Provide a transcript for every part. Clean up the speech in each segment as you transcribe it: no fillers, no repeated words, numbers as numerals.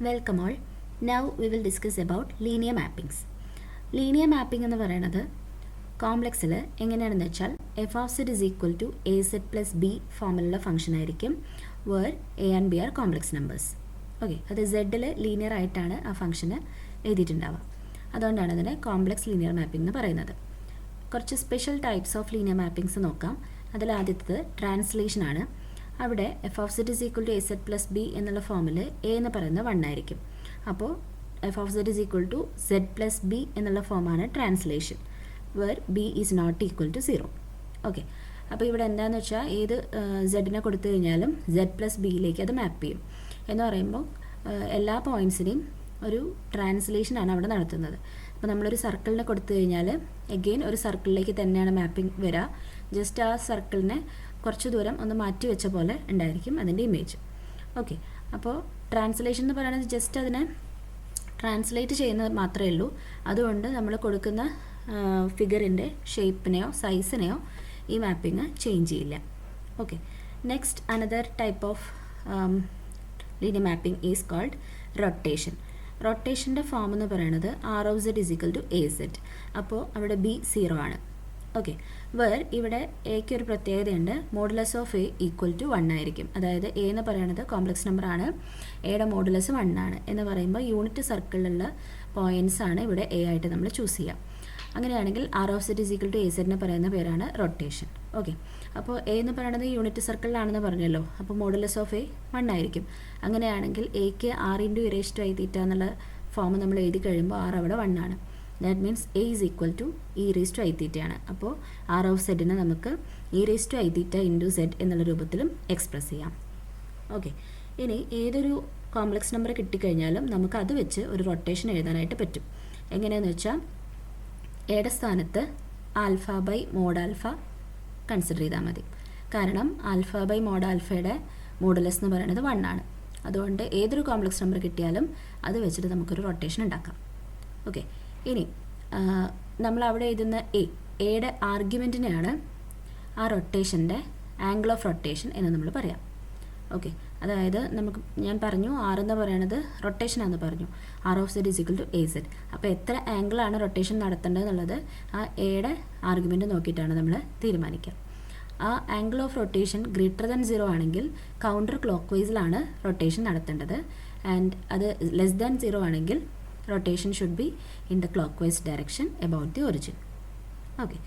Welcome all. Now we will discuss about linear mappings. Linear mapping എന്ന് പറയുന്നത് കോംപ്ലക്സിൽ എങ്ങനെയാണെന്ന് വെച്ചാൽ F of Z is equal to A Z plus B ഫോമിലുള്ള function ആയിരിക്കും where A and B are complex numbers. Okay, അത് സെഡിൽ linear ആയിട്ടാണ് ആ ഫംഗ്ഷന് എഴുതിയിട്ടുണ്ടാവുക. അതുകൊണ്ടാണ് അതിനെ കോംപ്ലക്സ് ലീനിയർ മാപ്പിംഗ് എന്ന് പറയുന്നത്. കുറച്ച് special types of linear mappings നോക്കാം. അതിൽ ആദ്യത്തേത് ട്രാൻസ്ലേഷൻ ആണ്. അവിടെ F of Z is equal to A Z plus B എന്നുള്ള ഫോമിൽ എ എന്ന് പറയുന്നത് 1 ആയിരിക്കും. അപ്പോൾ F of Z is equal to Z plus B എന്നുള്ള ഫോമാണ് translation, where B is not equal to 0. Okay, അപ്പോൾ ഇവിടെ എന്താണെന്ന് വെച്ചാൽ ഏത് സെഡിനെ കൊടുത്തു കഴിഞ്ഞാലും സെഡ് പ്ലസ് ബിയിലേക്ക് അത് മാപ്പ് ചെയ്യും എന്ന് പറയുമ്പോൾ എല്ലാ പോയിൻറ്റ്സിനെയും ഒരു ട്രാൻസ്ലേഷനാണ് അവിടെ നടത്തുന്നത്. അപ്പോൾ നമ്മളൊരു സർക്കിളിനെ കൊടുത്തു കഴിഞ്ഞാൽ എഗെയിൻ ഒരു സർക്കിളിലേക്ക് തന്നെയാണ് മാപ്പിംഗ് വരിക. ജസ്റ്റ് ആ സർക്കിളിനെ കുറച്ച് ദൂരം ഒന്ന് മാറ്റി വെച്ച പോലെ ഉണ്ടായിരിക്കും അതിൻ്റെ ഇമേജ്. ഓക്കെ, അപ്പോൾ ട്രാൻസ്ലേഷൻ എന്ന് പറയുന്നത് ജസ്റ്റ് അതിനെ ട്രാൻസ്ലേറ്റ് ചെയ്യുന്നത് മാത്രമേ ഉള്ളൂ. അതുകൊണ്ട് നമ്മൾ കൊടുക്കുന്ന ഫിഗറിൻ്റെ ഷേപ്പിനെയോ സൈസിനെയോ ഈ മാപ്പിംഗ് ചേഞ്ച് ചെയ്യില്ല. Okay, next another type of linear mapping is called rotation. റൊട്ടേഷൻ്റെ ഫോം എന്ന് പറയുന്നത് R of Z is equal to A Z. അപ്പോൾ അവിടെ ബി 0 ആണ്. ഓക്കെ, വേർ ഇവിടെ എക്ക് ഒരു പ്രത്യേകതയുണ്ട്. Modulus of A equal to 1 ആയിരിക്കും. അതായത് എ എന്ന് പറയുന്നത് കോംപ്ലക്സ് നമ്പർ ആണ്, എയുടെ മോഡുലസ് 1 ആണ് എന്ന് പറയുമ്പോൾ യൂണിറ്റ് സർക്കിളിലുള്ള പോയിൻറ്റ്സ് ആണ് ഇവിടെ എ ആയിട്ട് നമ്മൾ ചൂസ് ചെയ്യുക. അങ്ങനെയാണെങ്കിൽ R of Z is equal to A സെഡിന് പറയുന്ന പേരാണ് റൊട്ടേഷൻ. ഓക്കെ, അപ്പോൾ എ എന്ന് പറയുന്നത് യൂണിറ്റ് സർക്കിളിലാണെന്ന് പറഞ്ഞല്ലോ, അപ്പോൾ മോഡുലസ് ഓഫ് എ 1 ആയിരിക്കും. അങ്ങനെയാണെങ്കിൽ എക്ക് R into e raise to I theta എന്നുള്ള ഫോം നമ്മൾ എഴുതി കഴിയുമ്പോൾ ആർ അവിടെ 1 ആണ്. That means A is equal to E raise to I theta ആണ്. അപ്പോൾ ആർ ഓഫ് സെഡിനെ നമുക്ക് E raise to I theta into Z എന്നുള്ള രൂപത്തിലും എക്സ്പ്രസ് ചെയ്യാം. ഓക്കെ, ഇനി ഏതൊരു കോംപ്ലക്സ് നമ്പർ കിട്ടിക്കഴിഞ്ഞാലും നമുക്ക് അത് വെച്ച് ഒരു റൊട്ടേഷൻ എഴുതാനായിട്ട് പറ്റും. എങ്ങനെയാണെന്ന് വെച്ചാൽ എയുടെ സ്ഥാനത്ത് alpha by mod alpha consider ചെയ്താൽ മതി. കാരണം ആൽഫ ബൈ മോഡ് ആൽഫയുടെ മോഡുലസ് എന്ന് പറയുന്നത് 1 ആണ്. അതുകൊണ്ട് ഏതൊരു കോംപ്ലക്സ് നമ്പർ കിട്ടിയാലും അത് വെച്ചിട്ട് നമുക്കൊരു റൊട്ടേഷൻ ഉണ്ടാക്കാം. ഓക്കെ, ഇനി നമ്മൾ അവിടെ എഴുതുന്ന എയുടെ ആർഗ്യുമെൻറ്റിനെയാണ് ആ റൊട്ടേഷൻ്റെ ആംഗിൾ ഓഫ് റൊട്ടേഷൻ എന്ന് നമ്മൾ പറയാം. ഓക്കെ, അതായത് ഞാൻ പറഞ്ഞു ആർ എന്ന് പറയുന്നത് റൊട്ടേഷനാണെന്ന് പറഞ്ഞു. R of Z is equal to A Z. അപ്പോൾ എത്ര ആംഗിളാണ് റൊട്ടേഷൻ നടത്തേണ്ടത് എന്നുള്ളത് ആ എയുടെ ആർഗ്യുമെൻറ്റ് നോക്കിയിട്ടാണ് നമ്മൾ തീരുമാനിക്കുക. ആ angle of rotation greater than 0 ആണെങ്കിൽ കൗണ്ടർ ക്ലോക്ക് വൈസിലാണ് റൊട്ടേഷൻ നടത്തേണ്ടത്. ആൻഡ് അത് ലെസ് ദാൻ 0 ആണെങ്കിൽ rotation should be in the clock vice direction about the origin. Okay,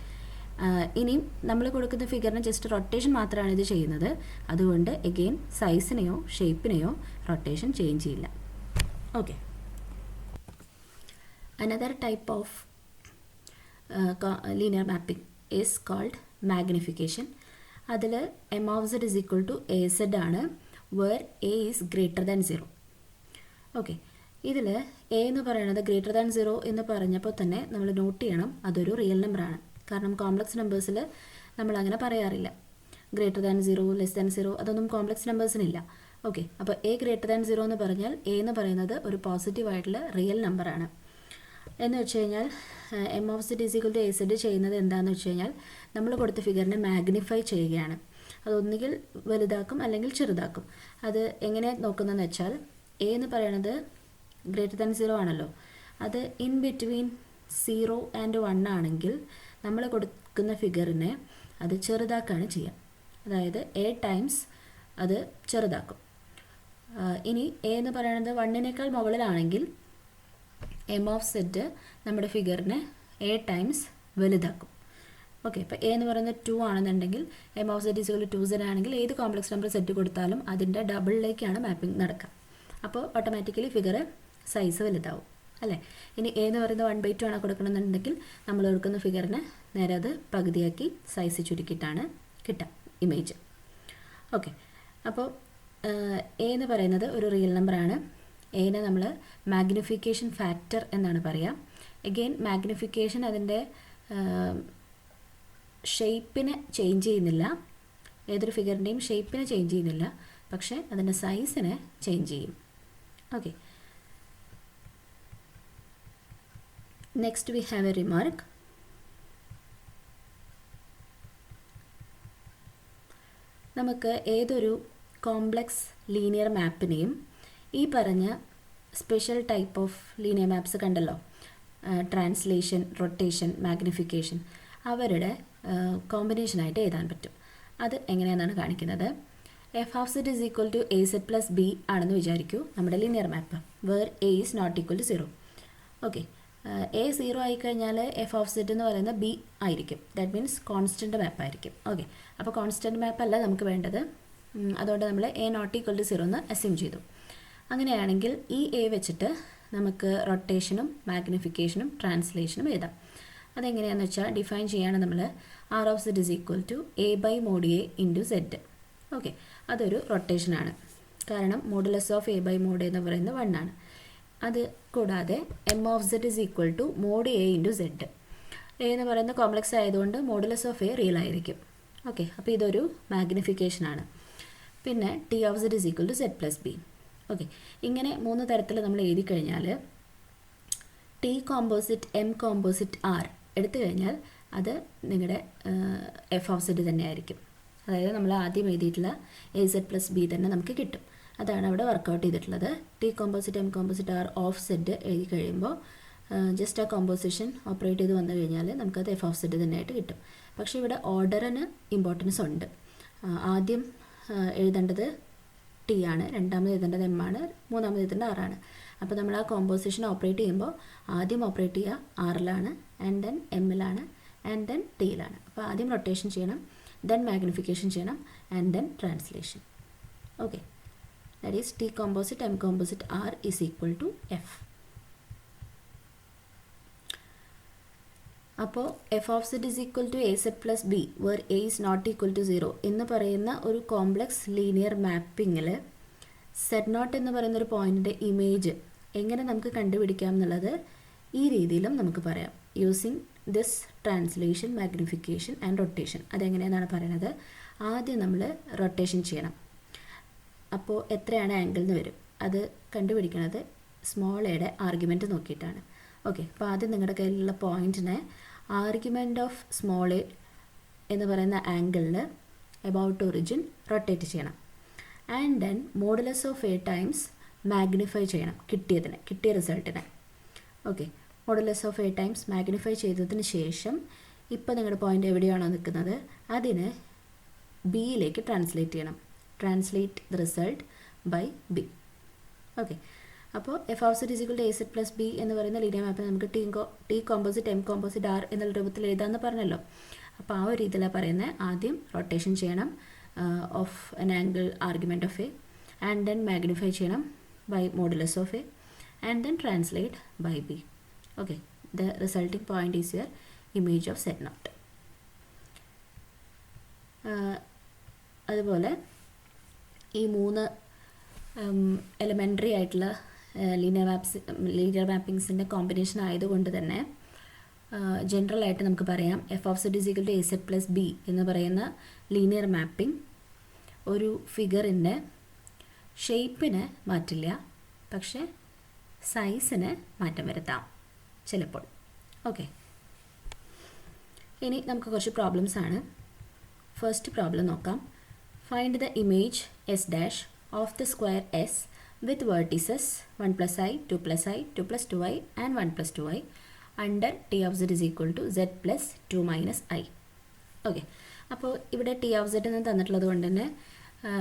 ഇനിയും നമ്മൾ കൊടുക്കുന്ന ഫിഗറിന് ജസ്റ്റ് റൊട്ടേഷൻ മാത്രമാണ് ഇത് ചെയ്യുന്നത്. അതുകൊണ്ട് എഗെയിൻ സൈസിനെയോ ഷേപ്പിനെയോ റൊട്ടേഷൻ ചേഞ്ച് ചെയ്യില്ല. Okay, another type of linear mapping is called magnification. അതിൽ M of Z is equal to A Z ആണ്, where A is greater than 0. Okay, ഇതിൽ എ എന്ന് പറയുന്നത് ഗ്രേറ്റർ ദാൻ 0 എന്ന് പറഞ്ഞപ്പോൾ തന്നെ നമ്മൾ നോട്ട് ചെയ്യണം അതൊരു റിയൽ നമ്പറാണ്. കാരണം കോംപ്ലക്സ് നമ്പേഴ്സിൽ നമ്മൾ അങ്ങനെ പറയാറില്ല. ഗ്രേറ്റർ ദാൻ 0, ലെസ് ദാൻ 0 അതൊന്നും കോംപ്ലക്സ് നമ്പേഴ്സിനില്ല. ഓക്കെ, അപ്പോൾ എ ഗ്രേറ്റർ ദാൻ 0 എന്ന് പറഞ്ഞാൽ എ എന്ന് പറയുന്നത് ഒരു പോസിറ്റീവായിട്ടുള്ള റിയൽ നമ്പറാണ്. എന്ന് വെച്ച് കഴിഞ്ഞാൽ M of Z is equal to A Z ചെയ്യുന്നത് എന്താണെന്ന് വെച്ച് കഴിഞ്ഞാൽ നമ്മൾ കൊടുത്ത ഫിഗറിനെ മാഗ്നിഫൈ ചെയ്യുകയാണ്. അതൊന്നുകിൽ വലുതാക്കും അല്ലെങ്കിൽ ചെറുതാക്കും. അത് എങ്ങനെ നോക്കുന്നതെന്ന് വെച്ചാൽ എ എന്ന് പറയുന്നത് ഗ്രേറ്റർ ദാൻ 0 ആണല്ലോ, അത് ഇൻ ബിറ്റ്വീൻ 0 ആൻഡ് 1 ആണെങ്കിൽ നമ്മൾ കൊടുക്കുന്ന ഫിഗറിനെ അത് ചെറുതാക്കാണ് ചെയ്യുക. അതായത് എ ടൈംസ് അത് ചെറുതാക്കും. ഇനി എ എന്ന് പറയുന്നത് 1നേക്കാൾ മുകളിലാണെങ്കിൽ എം ഓഫ് സെഡ് നമ്മുടെ ഫിഗറിനെ എ ടൈംസ് വലുതാക്കും. ഓക്കെ, ഇപ്പോൾ എ എന്ന് പറയുന്നത് 2 ആണെന്നുണ്ടെങ്കിൽ M of Z is 2z ആണെങ്കിൽ ഏത് കോംപ്ലക്സ് നമ്പർ സെറ്റ് കൊടുത്താലും അതിൻ്റെ ഡബിളിലേക്കാണ് മാപ്പിംഗ് നടക്കുക. അപ്പോൾ ഓട്ടോമാറ്റിക്കലി ഫിഗർ സൈസ് വലുതാവും അല്ലേ. ഇനി എ എന്ന് പറയുന്നത് 1/2 ആണ് കൊടുക്കണമെന്നുണ്ടെങ്കിൽ നമ്മൾ കൊടുക്കുന്ന ഫിഗറിന് നേരെ അത് പകുതിയാക്കി സൈസ് ചുരുക്കിയിട്ടാണ് കിട്ടുക ഇമേജ്. ഓക്കെ, അപ്പോൾ എ എന്ന് പറയുന്നത് ഒരു റിയൽ നമ്പറാണ്. എനെ നമ്മൾ മാഗ്നിഫിക്കേഷൻ ഫാക്ടർ എന്നാണ് പറയുക. എഗെയിൻ മാഗ്നിഫിക്കേഷൻ അതിൻ്റെ ഷേപ്പിനെ ചേഞ്ച് ചെയ്യുന്നില്ല, ഏതൊരു ഫിഗറിൻ്റെയും ഷേപ്പിനെ ചേഞ്ച് ചെയ്യുന്നില്ല, പക്ഷേ അതിൻ്റെ സൈസിനെ ചേഞ്ച് ചെയ്യും. Okay, next we have a remark. നമുക്ക് ഏതൊരു കോംപ്ലക്സ് ലീനിയർ മാപ്പിനെയും ഈ പറഞ്ഞ special type of linear maps കണ്ടല്ലോ, ട്രാൻസ്ലേഷൻ, റൊട്ടേഷൻ, മാഗ്നിഫിക്കേഷൻ, അവരുടെ കോമ്പിനേഷനായിട്ട് എഴുതാൻ പറ്റും. അത് എങ്ങനെയാണെന്നാണ് കാണിക്കുന്നത്. F of Z is equal to A Z plus B ആണെന്ന് വിചാരിക്കൂ നമ്മുടെ linear map, where A is not equal to 0. Okay, A 0 ആയിക്കഴിഞ്ഞാൽ എഫ് ഓഫ് സെറ്റ് എന്ന് പറയുന്നത് ബി ആയിരിക്കും. ദാറ്റ് മീൻസ് കോൺസ്റ്റൻറ്റ് മാപ്പ് ആയിരിക്കും. ഓക്കെ, അപ്പോൾ കോൺസ്റ്റൻറ്റ് മാപ്പ് അല്ല നമുക്ക് വേണ്ടത്. അതുകൊണ്ട് നമ്മൾ എ നോട്ട് ഈക്വൽ ടു 0 എന്ന് അസ്യൂം ചെയ്തു. അങ്ങനെയാണെങ്കിൽ ഈ എ വെച്ചിട്ട് നമുക്ക് റൊട്ടേഷനും മാഗ്നിഫിക്കേഷനും ട്രാൻസ്ലേഷനും എഴുതാം. അതെങ്ങനെയാണെന്ന് വെച്ചാൽ ഡിഫൈൻ ചെയ്യാണ് നമ്മൾ R of Z is equal to A by mod A into Z. Okay, അതൊരു റൊട്ടേഷനാണ്, കാരണം modulus of A by mod എന്ന് പറയുന്നത് 1 ആണ്. അത് കൂടാതെ M of Z is equal to mod A into Z. A എന്ന് പറയുന്ന കോംപ്ലക്സ് ആയതുകൊണ്ട് മോഡുലസ് ഓഫ് എ റിയൽ ആയിരിക്കും. ഓക്കെ, അപ്പോൾ ഇതൊരു മാഗ്നിഫിക്കേഷനാണ്. പിന്നെ T of Z is equal to Z plus B. Okay, ഇങ്ങനെ 3 തരത്തിൽ നമ്മൾ എഴുതി കഴിഞ്ഞാൽ T composite M composite R എടുത്തു കഴിഞ്ഞാൽ അത് നിങ്ങളുടെ എഫ് ഓഫ് സെറ്റ് തന്നെ ആയിരിക്കും. അതായത് നമ്മൾ ആദ്യം എഴുതിയിട്ടുള്ള എ സെറ്റ് പ്ലസ് ബി തന്നെ നമുക്ക് കിട്ടും. അതാണ് അവിടെ വർക്കൗട്ട് ചെയ്തിട്ടുള്ളത്. T composite M composite R of Z എഴുതി കഴിയുമ്പോൾ ജസ്റ്റ് ആ കോമ്പോസിഷൻ ഓപ്പറേറ്റ് ചെയ്ത് വന്നു കഴിഞ്ഞാൽ നമുക്കത് എഫ് ഓഫ് സെറ്റ് തന്നെയായിട്ട് കിട്ടും. പക്ഷേ ഇവിടെ ഓർഡറിന് ഇമ്പോർട്ടൻസ് ഉണ്ട്. ആദ്യം എഴുതേണ്ടത് ടി ആണ്, രണ്ടാമത് എഴുതേണ്ടത് എം ആണ്, മൂന്നാമത് എഴുതേണ്ടത് ആർ ആണ്. അപ്പോൾ നമ്മൾ ആ കോമ്പോസിഷൻ ഓപ്പറേറ്റ് ചെയ്യുമ്പോൾ ആദ്യം ഓപ്പറേറ്റ് ചെയ്യുക ആറിലാണ്, ആൻഡ് ദെൻ എമ്മിലാണ്, ആൻഡ് ദെൻ ടിയിലാണ്. അപ്പോൾ ആദ്യം റൊട്ടേഷൻ ചെയ്യണം, ദെൻ മാഗ്നിഫിക്കേഷൻ ചെയ്യണം, and then translation. Okay, that is T composite M composite R is equal to F. അപ്പോൾ F of Z is equal to A Z plus B where A is not equal to 0 എന്ന് പറയുന്ന ഒരു complex linear മാപ്പിങ്ങിൽ Z naught എന്ന് പറയുന്ന ഒരു പോയിന്റിൻ്റെ image എങ്ങനെ നമുക്ക് കണ്ടുപിടിക്കാം എന്നുള്ളത് ഈ രീതിയിലും നമുക്ക് പറയാം. Using this translation, magnification and rotation. അതെങ്ങനെയാണെന്നാണ് പറയുന്നത്. ആദ്യം നമ്മൾ റൊട്ടേഷൻ ചെയ്യണം. അപ്പോൾ എത്രയാണ് ആംഗിൾ എന്ന് വരും, അത് കണ്ടുപിടിക്കുന്നത് സ്മോൾ എയുടെ ആർഗ്യുമെൻറ്റ് നോക്കിയിട്ടാണ്. ഓക്കെ, അപ്പോൾ ആദ്യം നിങ്ങളുടെ കയ്യിലുള്ള പോയിൻറ്റിനെ ആർഗ്യുമെൻറ്റ് ഓഫ് സ്മോൾ എ എന്ന് പറയുന്ന ആംഗിളിൽ എബൌട്ട് ഒറിജിൻ റൊട്ടേറ്റ് ചെയ്യണം. And then modulus of A times magnify ചെയ്യണം കിട്ടിയ റിസൾട്ടിനെ. Okay, modulus of A times magnify ചെയ്തതിന് ശേഷം ഇപ്പോൾ നിങ്ങളുടെ പോയിൻ്റ് എവിടെയാണോ നിൽക്കുന്നത് അതിനെ ബിയിലേക്ക് ട്രാൻസ്ലേറ്റ് ചെയ്യണം. Translate the result by B. Okay, അപ്പോൾ F of Z is equal to A Z plus B എന്ന് പറയുന്ന ലീനിയർ മാപ്പിൽ നമുക്ക് T composite M composite R എന്നുള്ള രൂപത്തിൽ എഴുതാമെന്ന് പറഞ്ഞല്ലോ. അപ്പോൾ ആ ഒരു രീതിയിലാണ് പറയുന്നത്. ആദ്യം റൊട്ടേഷൻ ചെയ്യണം of an angle argument of A, and then magnify ചെയ്യണം by modulus of A, and then translate by B. Okay, the resulting point is your image of Z naught. അതുപോലെ ഈ 3 എലമെൻ്ററി ആയിട്ടുള്ള ലീനിയർ മാപ്പിങ്സിൻ്റെ കോമ്പിനേഷൻ ആയതുകൊണ്ട് തന്നെ ജനറലായിട്ട് നമുക്ക് പറയാം F of Z is equal to A Z plus B എന്ന് പറയുന്ന ലീനിയർ മാപ്പിംഗ് ഒരു ഫിഗറിൻ്റെ ഷേപ്പിന് മാറ്റില്ല, പക്ഷേ സൈസിന് മാറ്റം വരുത്താം ചിലപ്പോൾ. ഓക്കെ, ഇനി നമുക്ക് കുറച്ച് പ്രോബ്ലംസ് ആണ്. ഫസ്റ്റ് പ്രോബ്ലം നോക്കാം. Find the image S dash of the square S with vertices 1 plus I, 2 plus I, 2 plus 2I and 1 plus 2I under T of Z is equal to Z plus 2 minus I. Okay, അപ്പോൾ ഇവിടെ T of Z എന്ന് തന്നിട്ടുള്ളത് കൊണ്ട് തന്നെ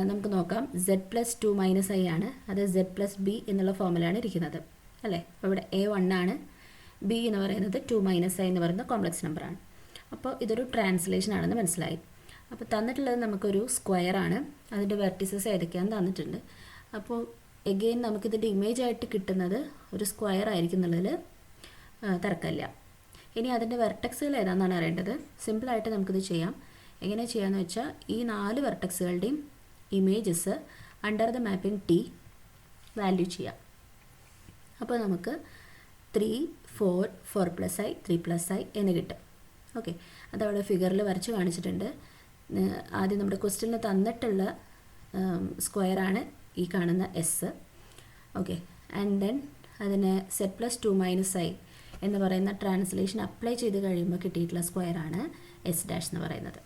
നമുക്ക് നോക്കാം Z plus 2 minus I ആണ്. അത് Z plus B എന്നുള്ള ഫോമിലാണ് ഇരിക്കുന്നത് അല്ലേ. അപ്പോൾ ഇവിടെ A 1 ആണ്, B എന്ന് പറയുന്നത് 2 minus I എന്ന് പറയുന്ന കോംപ്ലക്സ് നമ്പറാണ്. അപ്പോൾ ഇതൊരു ട്രാൻസ്ലേഷൻ ആണെന്ന് മനസ്സിലായി. അപ്പോൾ തന്നിട്ടുള്ളത് നമുക്കൊരു സ്ക്വയർ ആണ്, അതിൻ്റെ വെർട്ടിസസ് ഏതൊക്കെയാണെന്ന് തന്നിട്ടുണ്ട്. അപ്പോൾ എഗെയിൻ നമുക്കിതിൻ്റെ ഇമേജ് ആയിട്ട് കിട്ടുന്നത് ഒരു സ്ക്വയർ ആയിരിക്കും എന്നുള്ളതിൽ തർക്കമില്ല. ഇനി അതിൻ്റെ വെർട്ടക്സുകൾ ഏതാണെന്നാണ് അറിയേണ്ടത്. സിമ്പിളായിട്ട് നമുക്കിത് ചെയ്യാം. എങ്ങനെ ചെയ്യാമെന്ന് വെച്ചാൽ ഈ 4 വെർട്ടക്സുകളുടെയും images under the mapping T value ചെയ്യാം. അപ്പോൾ നമുക്ക് 3, 4, 4 പ്ലസ് ഐ, 3 പ്ലസ് ഐ എന്ന് കിട്ടും. ഓക്കെ, അതവിടെ ഫിഗറിൽ വരച്ച് കാണിച്ചിട്ടുണ്ട്. ആദ്യം നമ്മുടെ ക്വസ്റ്റ്യനിൽ തന്നിട്ടുള്ള സ്ക്വയറാണ് ഈ കാണുന്ന എസ്. ഓക്കെ, ആൻഡ് ദെൻ അതിന് സെറ്റ് പ്ലസ് 2 മൈനസ് ഐ എന്ന് പറയുന്ന ട്രാൻസ്ലേഷൻ അപ്ലൈ ചെയ്ത് കഴിയുമ്പോൾ കിട്ടിയിട്ടുള്ള സ്ക്വയറാണ് എസ് ഡാഷ് എന്ന് പറയുന്നത്.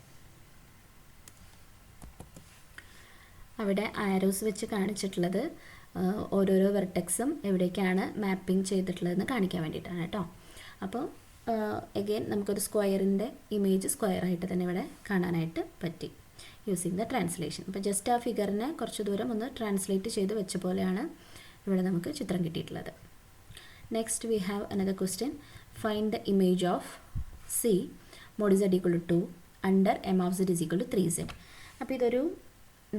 അവിടെ ആരോസ് വെച്ച് കാണിച്ചിട്ടുള്ളത് ഓരോരോ വെർട്ടെക്സും എവിടേക്കാണ് മാപ്പിംഗ് ചെയ്തിട്ടുള്ളതെന്ന് കാണിക്കാൻ വേണ്ടിയിട്ടാണ് കേട്ടോ. അപ്പോൾ എഗെയിൻ നമുക്കൊരു സ്ക്വയറിൻ്റെ ഇമേജ് സ്ക്വയറായിട്ട് തന്നെ ഇവിടെ കാണാനായിട്ട് പറ്റി യൂസിങ് ദ ട്രാൻസ്ലേഷൻ. അപ്പോൾ ജസ്റ്റ് ആ ഫിഗറിനെ കുറച്ച് ദൂരം ഒന്ന് ട്രാൻസ്ലേറ്റ് ചെയ്ത് വെച്ച പോലെയാണ് ഇവിടെ നമുക്ക് ചിത്രം കിട്ടിയിട്ടുള്ളത്. Next we have another question. Find the image of C mod z equal to 2 under m of z is equal to 3z. അപ്പോൾ ഇതൊരു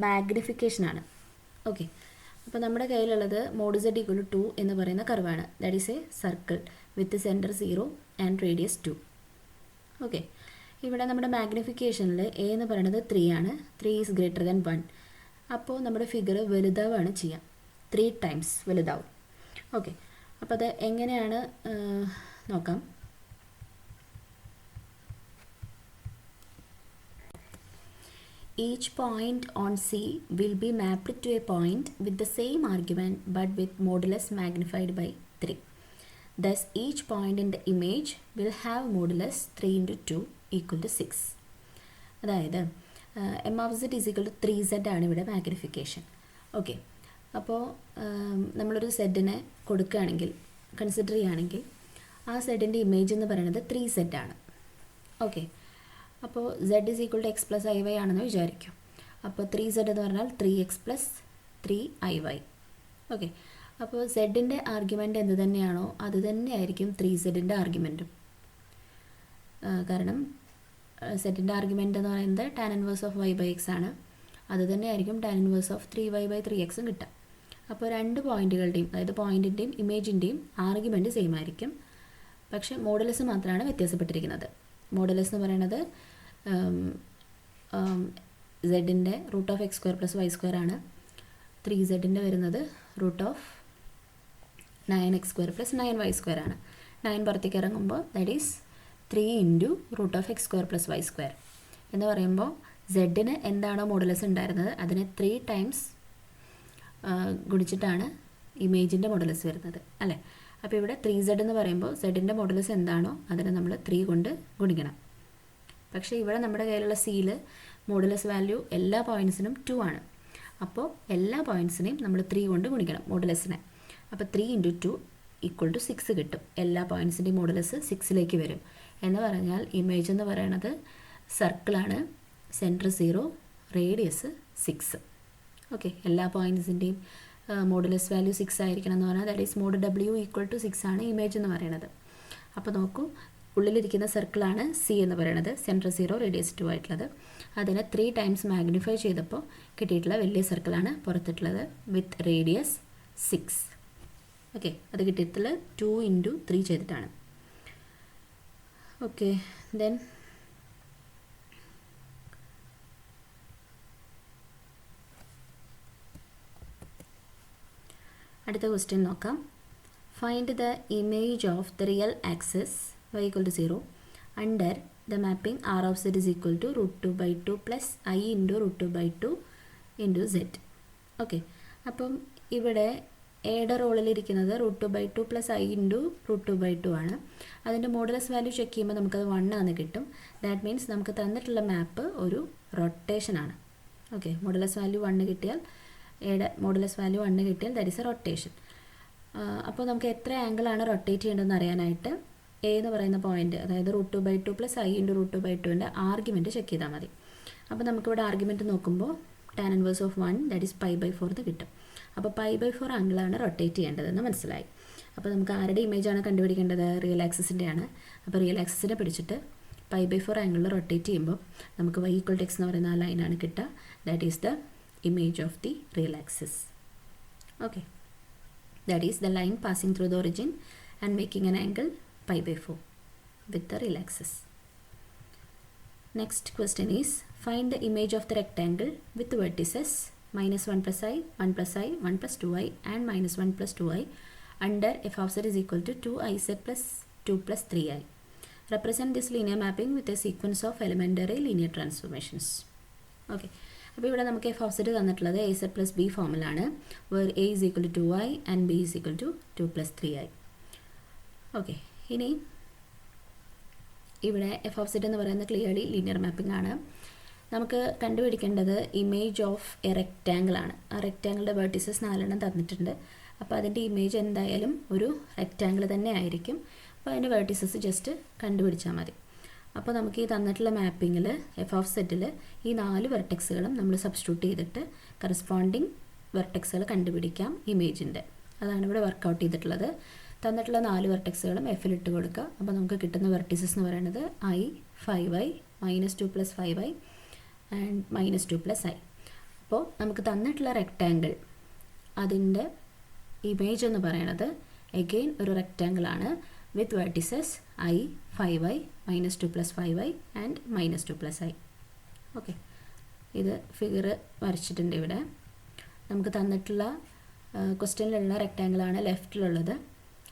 മാഗ്നിഫിക്കേഷനാണ്. ഓക്കെ, അപ്പോൾ നമ്മുടെ കയ്യിലുള്ളത് mod z equal to 2 എന്ന് പറയുന്ന കർവാണ്. That is a circle with centre 0 and radius 2. Okay, ഇവിടെ നമ്മുടെ മാഗ്നിഫിക്കേഷനിൽ എ എന്ന് പറയുന്നത് 3 ആണ്. 3 ഈസ് ഗ്രേറ്റർ ദാൻ 1. അപ്പോൾ നമ്മുടെ ഫിഗർ വലുതാവാണ് ചെയ്യുക, 3 times വലുതാവും. ഓക്കെ, അപ്പോൾ അത് എങ്ങനെയാണ് നോക്കാം. Each point on C will be mapped to a point with the same argument but with modulus magnified by 3. Thus, each point in the image will have modulus 3 into 2 equal to 6. അതായത് m of z is equal to 3z ആണ് ഇവിടെ magnification. Okay, അപ്പോൾ നമ്മളൊരു സെഡിനെ കൊടുക്കുകയാണെങ്കിൽ, consider ചെയ്യുകയാണെങ്കിൽ, ആ സെഡിൻ്റെ image എന്ന് പറയുന്നത് 3z ആണ്. ഓക്കെ, അപ്പോൾ z is equal to x plus iy ആണെന്ന് വിചാരിക്കും. അപ്പോൾ 3z എന്ന് പറഞ്ഞാൽ 3x plus 3iy. ഓക്കെ, അപ്പോൾ സെഡിൻ്റെ ആർഗ്യുമെൻ്റ് എന്ത് തന്നെയാണോ അത് തന്നെയായിരിക്കും 3zൻ്റെ ആർഗ്യുമെൻറ്റും. കാരണം സെഡിൻ്റെ ആർഗ്യുമെൻ്റ് എന്ന് പറയുന്നത് tan inverse of y by x ആണ്. അത് തന്നെയായിരിക്കും tan inverse of 3y by 3x കിട്ടുക. അപ്പോൾ രണ്ട് പോയിൻറ്റുകളുടെയും, അതായത് പോയിൻറ്റിൻ്റെയും ഇമേജിൻ്റെയും ആർഗ്യുമെൻറ്റ് സെയിം ആയിരിക്കും. പക്ഷേ മോഡുലസ് മാത്രമാണ് വ്യത്യാസപ്പെട്ടിരിക്കുന്നത്. മോഡുലസ് എന്ന് പറയുന്നത് സെഡിൻ്റെ root of X square plus Y square ആണ്. 3zൻ്റെ വരുന്നത് root of 9x square plus 9y square ആണ്. 9 പുറത്തേക്ക് ഇറങ്ങുമ്പോൾ that is 3 into root of X square plus Y square എന്ന് പറയുമ്പോൾ സെഡിന് എന്താണോ മോഡുലസ് ഉണ്ടായിരുന്നത് അതിനെ 3 times ഗുണിച്ചിട്ടാണ് ഇമേജിൻ്റെ മോഡുലസ് വരുന്നത് അല്ലേ. അപ്പോൾ ഇവിടെ 3z എന്ന് പറയുമ്പോൾ സെഡിൻ്റെ മോഡുലസ് എന്താണോ അതിനെ നമ്മൾ 3 കൊണ്ട് ഗുണിക്കണം. പക്ഷേ ഇവിടെ നമ്മുടെ കയ്യിലുള്ള സിയിൽ മോഡുലസ് വാല്യൂ എല്ലാ പോയിൻറ്റ്സിനും 2 ആണ്. അപ്പോൾ എല്ലാ പോയിൻറ്റ്സിനെയും നമ്മൾ 3 കൊണ്ട് ഗുണിക്കണം മോഡുലസിനെ. അപ്പോൾ 3 ഇൻറ്റു 2 ഈക്വൽ ടു 6 കിട്ടും. എല്ലാ പോയിൻറ്റ്സിൻ്റെയും മോഡുലസ് 6ലേക്ക് വരും. എന്ന് പറഞ്ഞാൽ ഇമേജ് എന്ന് പറയുന്നത് സർക്കിളാണ്, സെൻറ്റർ 0, റേഡിയസ് 6. ഓക്കെ, എല്ലാ പോയിൻറ്റ്സിൻ്റെയും മോഡുലസ് വാല്യൂ 6 ആയിരിക്കണം എന്ന് പറഞ്ഞാൽ that is mod w equal to 6 ആണ് ഇമേജ് എന്ന് പറയുന്നത്. അപ്പോൾ നോക്കൂ, ഉള്ളിലിരിക്കുന്ന സർക്കിളാണ് സി എന്ന് പറയുന്നത്, സെൻറ്റർ 0, റേഡിയസ് 2 ആയിട്ടുള്ളത്. അതിനെ 3 times മാഗ്നിഫൈ ചെയ്തപ്പോൾ കിട്ടിയിട്ടുള്ള വലിയ സർക്കിളാണ് പുറത്തിട്ടുള്ളത് വിത്ത് റേഡിയസ് 6. ഓക്കെ, അത് കിട്ടിയിട്ടുള്ളത് 2 ഇൻറ്റു 3 ചെയ്തിട്ടാണ്. ഓക്കെ, ദെൻ അടുത്ത ക്വസ്റ്റ്യൻ നോക്കാം. Find the image of the real axis y equal to 0 under the mapping r of z is equal to root 2 by 2 plus I into root 2 by 2 into z. Okay, അപ്പം ഇവിടെ എയുടെ റോളിലിരിക്കുന്നത് root 2 by 2 plus I into root 2 by 2 ആണ്. അതിൻ്റെ modulus value check ചെയ്യുമ്പോൾ നമുക്കത് 1 ആണെന്ന് കിട്ടും. ദാറ്റ് മീൻസ് നമുക്ക് തന്നിട്ടുള്ള മാപ്പ് ഒരു റൊട്ടേഷനാണ്. ഓക്കെ, മോഡുലസ് വാല്യൂ 1 കിട്ടിയാൽ, എയുടെ മോഡുലസ് വാല്യൂ 1 കിട്ടിയാൽ ദാറ്റ് ഈസ് എ റൊട്ടേഷൻ. അപ്പോൾ നമുക്ക് എത്ര ആംഗിളാണ് റൊട്ടേറ്റ് ചെയ്യേണ്ടതെന്ന് അറിയാനായിട്ട് എ എന്ന് പറയുന്ന പോയിൻറ്റ്, അതായത് root 2 by 2 plus I into root 2 by 2ൻ്റെ ആർഗ്യുമെൻറ്റ് ചെക്ക് ചെയ്താൽ മതി. അപ്പോൾ നമുക്കിവിടെ ആർഗ്യുമെൻറ്റ് നോക്കുമ്പോൾ tan inverse of 1 that is π/4 എന്ന് കിട്ടും. അപ്പോൾ π/4 ആംഗിളാണ് റൊട്ടേറ്റ് ചെയ്യേണ്ടതെന്ന് മനസ്സിലായി. അപ്പോൾ നമുക്ക് ആരുടെ ഇമേജാണ് കണ്ടുപിടിക്കേണ്ടത്? റിയൽ ആക്സിസിൻ്റെ ആണ്. അപ്പോൾ റിയൽ ആക്സിസിനെ പിടിച്ചിട്ട് π/4 ആംഗിളിൽ റൊട്ടേറ്റ് ചെയ്യുമ്പോൾ നമുക്ക് y equal to x എന്ന് പറയുന്ന ആ ലൈനാണ് കിട്ടുക. That is the image of the real axis. Okay, that is the line passing through the origin and making an angle π/4 with the real axis. Next question is, find the image of the rectangle with the vertices -1 plus I, 1 plus I, 1 plus 2i and -1 plus 2i under f of z is equal to 2iz plus 2 plus 3i. Represent this linear mapping with a sequence of elementary linear transformations. Okay, അപ്പോൾ ഇവിടെ നമുക്ക് F of set തന്നിട്ടുള്ളത് a z plus b ഫോമിലാണ്, where a is equal to 2i and b is equal to 2 plus 3i. Okay, ഇനി ഇവിടെ F of set എന്ന് പറയുന്നത് clearly linear mapping ആണ്. നമുക്ക് കണ്ടുപിടിക്കേണ്ടത് ഇമേജ് ഓഫ് എ റെക്റ്റാങ്കിൾ ആണ്. ആ റെക്റ്റാങ്കിളിൻ്റെ വെർട്ടിസസ് 4 തന്നിട്ടുണ്ട്. അപ്പോൾ അതിൻ്റെ ഇമേജ് എന്തായാലും ഒരു റെക്റ്റാങ്കിൾ തന്നെ ആയിരിക്കും. അപ്പോൾ അതിൻ്റെ വെർട്ടിസസ് ജസ്റ്റ് കണ്ടുപിടിച്ചാൽ മതി. അപ്പോൾ നമുക്ക് ഈ തന്നിട്ടുള്ള മാപ്പിങ്ങിൽ എഫ് ഓഫ് സെറ്റിൽ ഈ 4 വെർട്ടെക്സുകളും നമ്മൾ സബ്സ്റ്റിറ്റ്യൂട്ട് ചെയ്തിട്ട് കറസ്പോണ്ടിങ് വെർട്ടെക്സുകൾ കണ്ടുപിടിക്കാം ഇമേജിൻ്റെ. അതാണ് ഇവിടെ വർക്കൗട്ട് ചെയ്തിട്ടുള്ളത്. തന്നിട്ടുള്ള 4 വെർട്ടെക്സുകളും എഫിലിട്ട് കൊടുക്കുക. അപ്പോൾ നമുക്ക് കിട്ടുന്ന വെർട്ടിസസ് എന്ന് പറയുന്നത് I, 5i, -2 + 5i and -2 + i. അപ്പോൾ നമുക്ക് തന്നിട്ടുള്ള റെക്റ്റാങ്കിൾ അതിൻ്റെ ഇമേജ് എന്ന് പറയുന്നത് എഗെയിൻ ഒരു റെക്റ്റാങ്കിൾ ആണ് with vertices I, 5i, -2 + 5i and -2 + i. Okay, ഇത് ഫിഗർ വരച്ചിട്ടുണ്ട് ഇവിടെ. നമുക്ക് തന്നിട്ടുള്ള ക്വസ്റ്റ്യനിലുള്ള റെക്റ്റാങ്കിളാണ് ലെഫ്റ്റിലുള്ളത്.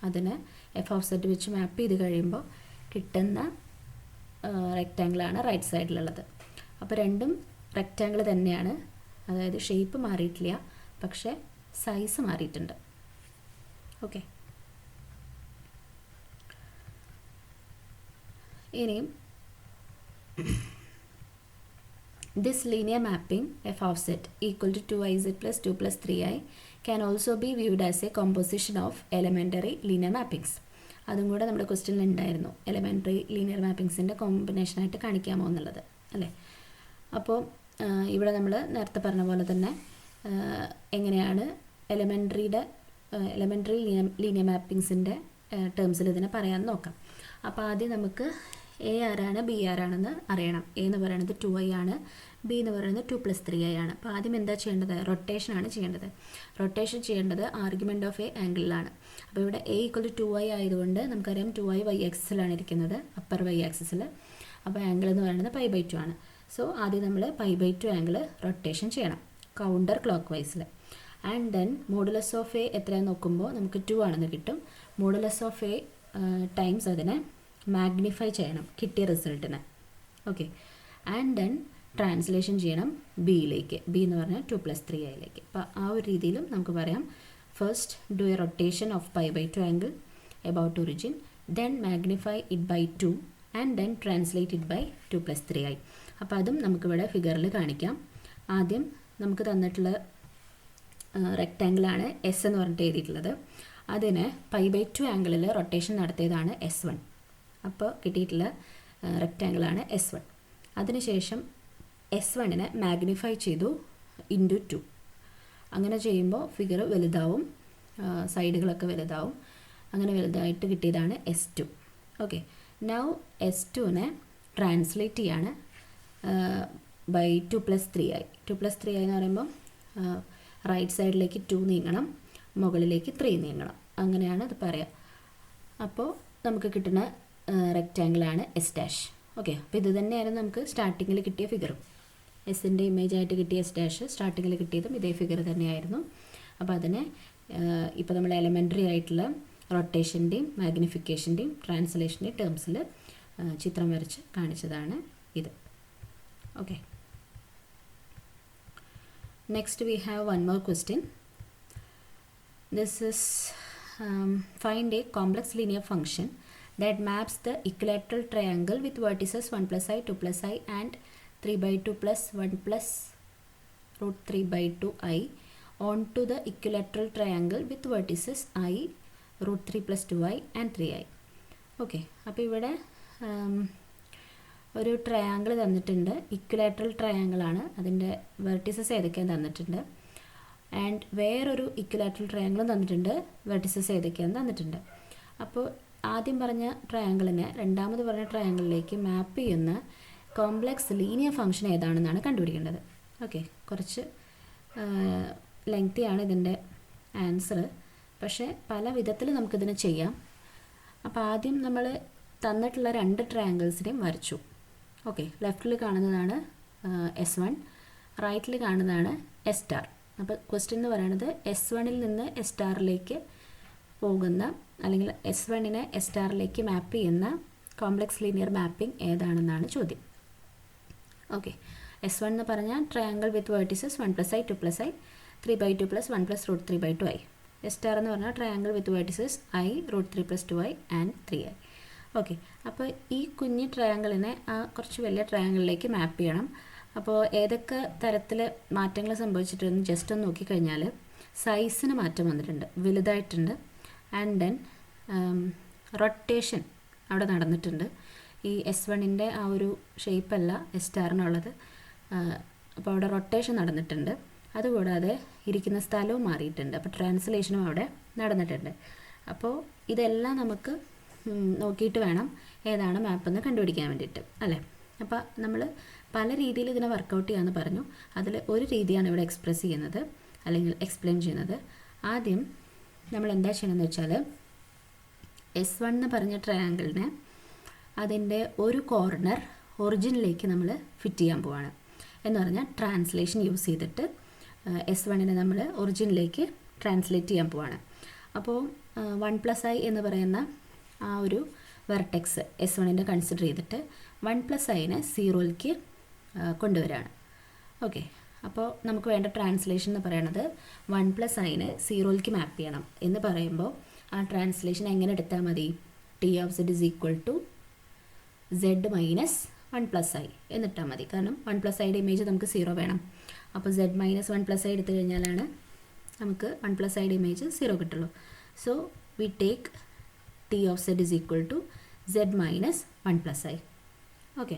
അതിന് എഫ് ഓഫ് സെറ്റ് വെച്ച് മാപ്പ് ചെയ്ത് കഴിയുമ്പോൾ കിട്ടുന്ന റെക്റ്റാങ്കിളാണ് റൈറ്റ് സൈഡിലുള്ളത്. അപ്പോൾ രണ്ടും റെക്റ്റാങ്കിൾ തന്നെയാണ്, അതായത് ഷേപ്പ് മാറിയിട്ടില്ല, പക്ഷേ സൈസ് മാറിയിട്ടുണ്ട്. ഓക്കെ, ഇനിയും this linear mapping f of z equal to 2iz plus 2 plus 3i can also be viewed as a composition of elementary linear mappings. അതും കൂടെ നമ്മുടെ ക്വസ്റ്റ്യനിൽ ഉണ്ടായിരുന്നു, എലമെൻ്ററി ലീനിയർ മാപ്പിങ്സിൻ്റെ കോമ്പിനേഷനായിട്ട് കാണിക്കാമോ എന്നുള്ളത് അല്ലേ. അപ്പോൾ ഇവിടെ നമ്മൾ നേരത്തെ പറഞ്ഞ പോലെ തന്നെ എങ്ങനെയാണ് എലമെൻ്ററി ലീനിയർ മാപ്പിങ്സിൻ്റെ ടേംസിൽ ഇതിനെ പറയാൻ നോക്കാം. അപ്പോൾ ആദ്യം നമുക്ക് എ ആരാണ് ബി ആരാണെന്ന് അറിയണം. എ എന്ന് പറയുന്നത് 2i ആണ്, ബി എന്ന് പറയുന്നത് 2 + 3i ആണ്. അപ്പോൾ ആദ്യം എന്താ ചെയ്യേണ്ടത്? റൊട്ടേഷനാണ് ചെയ്യേണ്ടത്. റൊട്ടേഷൻ ചെയ്യേണ്ടത് ആർഗ്യുമെൻറ്റ് ഓഫ് എ ആംഗിളിലാണ്. അപ്പോൾ ഇവിടെ a = 2i ആയതുകൊണ്ട് നമുക്കറിയാം 2i y ആക്സിസിലാണ് ഇരിക്കുന്നത്, അപ്പർ y ആക്സിസിൽ. അപ്പോൾ ആംഗിൾ എന്ന് പറയുന്നത് π/2 ആണ്. സോ ആദ്യം നമ്മൾ π/2 ആംഗിൾ റൊട്ടേഷൻ ചെയ്യണം കൗണ്ടർ ക്ലോക്ക് വൈസിൽ. And then modulus of A എത്രയാണെന്ന് നോക്കുമ്പോൾ നമുക്ക് 2 ആണെന്ന് കിട്ടും. മോഡുലസ് ഓഫ് എ ടൈംസ് അതിനെ മാഗ്നിഫൈ ചെയ്യണം കിട്ടിയ റിസൾട്ടിനെ. ഓക്കെ, ആൻഡ് ദെൻ ട്രാൻസ്ലേഷൻ ചെയ്യണം ബിയിലേക്ക്. ബി എന്ന് പറഞ്ഞാൽ 2 + 3iലേക്ക്. അപ്പോൾ ആ ഒരു രീതിയിലും നമുക്ക് പറയാം. First do a rotation of π/2 angle about origin, then magnify it by 2 and then translate it by 2 + 3i. അപ്പോൾ അതും നമുക്കിവിടെ ഫിഗറിൽ കാണിക്കാം. ആദ്യം നമുക്ക് തന്നിട്ടുള്ള റെക്റ്റാങ്കിളാണ് എസ് എന്ന് പറഞ്ഞിട്ട് എഴുതിയിട്ടുള്ളത്. അതിന് π/2 ആംഗിളിൽ റൊട്ടേഷൻ നടത്തിയതാണ് S1. അപ്പോൾ കിട്ടിയിട്ടുള്ള റെക്റ്റാങ്കിളാണ് S1. അതിനുശേഷം S1നെ മാഗ്നിഫൈ ചെയ്തു ഇൻറ്റു 2. അങ്ങനെ ചെയ്യുമ്പോൾ ഫിഗർ വലുതാവും, സൈഡുകളൊക്കെ വലുതാവും. അങ്ങനെ വലുതായിട്ട് കിട്ടിയതാണ് S2. ഓക്കെ, നൗ S2നെ ട്രാൻസ്ലേറ്റ് ചെയ്യാണ് ബൈ 2 + 3i. 2 + 3i എന്ന് പറയുമ്പോൾ റൈറ്റ് സൈഡിലേക്ക് 2 നീങ്ങണം, മുകളിലേക്ക് 3 നീങ്ങണം, അങ്ങനെയാണ് അത് പറയുക. അപ്പോൾ നമുക്ക് കിട്ടുന്ന റെക്റ്റാങ്കിളാണ് S'. ഓക്കെ, അപ്പോൾ ഇത് തന്നെയായിരുന്നു നമുക്ക് സ്റ്റാർട്ടിങ്ങിൽ കിട്ടിയ ഫിഗറും. എസിൻ്റെ ഇമേജായിട്ട് കിട്ടിയ S' സ്റ്റാർട്ടിങ്ങിൽ കിട്ടിയതും ഇതേ ഫിഗർ തന്നെയായിരുന്നു. അപ്പോൾ അതിനെ ഇപ്പോൾ നമ്മൾ എലമെൻ്ററി ആയിട്ടുള്ള റൊട്ടേഷൻ്റെയും മാഗ്നിഫിക്കേഷൻ്റെയും ട്രാൻസ്ലേഷൻ്റെയും ടേംസിൽ ചിത്രം വരച്ച് കാണിച്ചതാണ് ഇത്. Okay, next we have one more question. This is find a complex linear function that maps the equilateral triangle with vertices 1 + i, 2 + i and 3/2 plus 1 plus √3/2i onto the equilateral triangle with vertices i, √3 + 2i and 3i. Okay, അപ്പോൾ ഇവിടെ ഒരു triangle തന്നിട്ടുണ്ട്. Equilateral ട്രയാങ്കിളാണ്, അതിൻ്റെ vertices ഏതൊക്കെയാണ് തന്നിട്ടുണ്ട്. And വേറൊരു equilateral ട്രയാങ്കിളും തന്നിട്ടുണ്ട്, vertices ഏതൊക്കെയാണെന്ന് തന്നിട്ടുണ്ട്. അപ്പോൾ ആദ്യം പറഞ്ഞ ട്രയാങ്കിളിനെ രണ്ടാമത് പറഞ്ഞ ട്രയാങ്കിളിലേക്ക് മാപ്പ് ചെയ്യുന്ന കോംപ്ലക്സ് ലീനിയർ ഫംഗ്ഷൻ ഏതാണെന്നാണ് കണ്ടുപിടിക്കേണ്ടത്. ഓക്കെ, കുറച്ച് ലെങ്തിയാണ് ഇതിൻ്റെ ആൻസർ, പക്ഷേ പല വിധത്തിൽ നമുക്കിതിനെ ചെയ്യാം. അപ്പോൾ ആദ്യം നമ്മൾ തന്നിട്ടുള്ള 2 ട്രയാങ്കിൾസിനെയും വരച്ചു. ഓക്കെ, ലെഫ്റ്റിൽ കാണുന്നതാണ് S1, റൈറ്റിൽ കാണുന്നതാണ് S*. അപ്പോൾ ക്വസ്റ്റ്യൻ എന്ന് പറയുന്നത് S1ൽ നിന്ന് S*ലേക്ക് പോകുന്ന അല്ലെങ്കിൽ S1നെ S*ലേക്ക് മാപ്പ് ചെയ്യുന്ന കോംപ്ലക്സ് ലീനിയർ മാപ്പിംഗ് ഏതാണെന്നാണ് ചോദ്യം. ഓക്കെ, S1 എന്ന് പറഞ്ഞാൽ triangle with vertices 1 + i, 2 + i, 3/2 plus 1 plus √3/2i. S* എന്ന് പറഞ്ഞാൽ triangle with vertices i, √3 + 2i and 3i. Okay, അപ്പോൾ ഈ കുഞ്ഞ് ട്രയാങ്കിളിനെ കുറച്ച് വലിയ ട്രയാങ്കിളിലേക്ക് മാപ്പ് ചെയ്യണം. അപ്പോൾ ഏതൊക്കെ തരത്തിൽ മാറ്റങ്ങൾ സംഭവിച്ചിട്ടുണ്ടെന്ന് ജസ്റ്റ് ഒന്ന് നോക്കിക്കഴിഞ്ഞാൽ സൈസിന് മാറ്റം വന്നിട്ടുണ്ട്, വലുതായിട്ടുണ്ട്. ആൻഡ് ദെൻ റൊട്ടേഷൻ അവിടെ നടന്നിട്ടുണ്ട്. ഈ S1-ൻ്റെ ആ ഒരു ഷേപ്പല്ല S*-നുള്ളത്. അപ്പോൾ അവിടെ റൊട്ടേഷൻ നടന്നിട്ടുണ്ട്. അതുകൂടാതെ ഇരിക്കുന്ന സ്ഥലവും മാറിയിട്ടുണ്ട്. അപ്പോൾ ട്രാൻസ്ലേഷനും അവിടെ നടന്നിട്ടുണ്ട്. അപ്പോൾ ഇതെല്ലാം നമുക്ക് നോക്കിയിട്ട് വേണം ഏതാണ് മാപ്പെന്ന് കണ്ടുപിടിക്കാൻ വേണ്ടിയിട്ട്, അല്ലേ? അപ്പോൾ നമ്മൾ പല രീതിയിൽ ഇതിനെ വർക്കൗട്ട് ചെയ്യാമെന്ന് പറഞ്ഞു. അതിൽ ഒരു രീതിയാണ് ഇവിടെ എക്സ്പ്രസ് ചെയ്യുന്നത് അല്ലെങ്കിൽ എക്സ്പ്ലെയിൻ ചെയ്യുന്നത്. ആദ്യം നമ്മൾ എന്താ ചെയ്യണമെന്ന് വെച്ചാൽ S1 എന്ന് പറഞ്ഞ ട്രയാങ്കിളിനെ അതിൻ്റെ ഒരു കോർണർ ഒറിജിനിലേക്ക് നമ്മൾ ഫിറ്റ് ചെയ്യാൻ പോവാണ്. എന്ന് പറഞ്ഞാൽ ട്രാൻസ്ലേഷൻ യൂസ് ചെയ്തിട്ട് S1-നെ നമ്മൾ ഒറിജിനിലേക്ക് ട്രാൻസ്ലേറ്റ് ചെയ്യാൻ പോവാണ്. അപ്പോൾ 1+i എന്ന് പറയുന്ന ആ ഒരു വെർട്ടെക്സ് S1-ൻ്റെ കൺസിഡർ ചെയ്തിട്ട് 1+iനെ 0ലേക്ക് കൊണ്ടുവരികയാണ്. ഓക്കെ, അപ്പോൾ നമുക്ക് വേണ്ട ട്രാൻസ്ലേഷൻ എന്ന് പറയുന്നത് 1+iനെ 0ലേക്ക് മാപ്പ് ചെയ്യണം എന്ന് പറയുമ്പോൾ ആ ട്രാൻസ്ലേഷൻ എങ്ങനെ എടുത്താൽ മതി? T of z is equal to z minus 1+i എന്നിട്ടാൽ മതി. കാരണം 1+iയുടെ ഇമേജ് നമുക്ക് 0 വേണം. അപ്പോൾ z minus 1+i എടുത്തു കഴിഞ്ഞാലാണ് നമുക്ക് 1+iയുടെ ഇമേജ് 0 കിട്ടുള്ളൂ. So we take T of z is equal to z minus 1+i. Okay,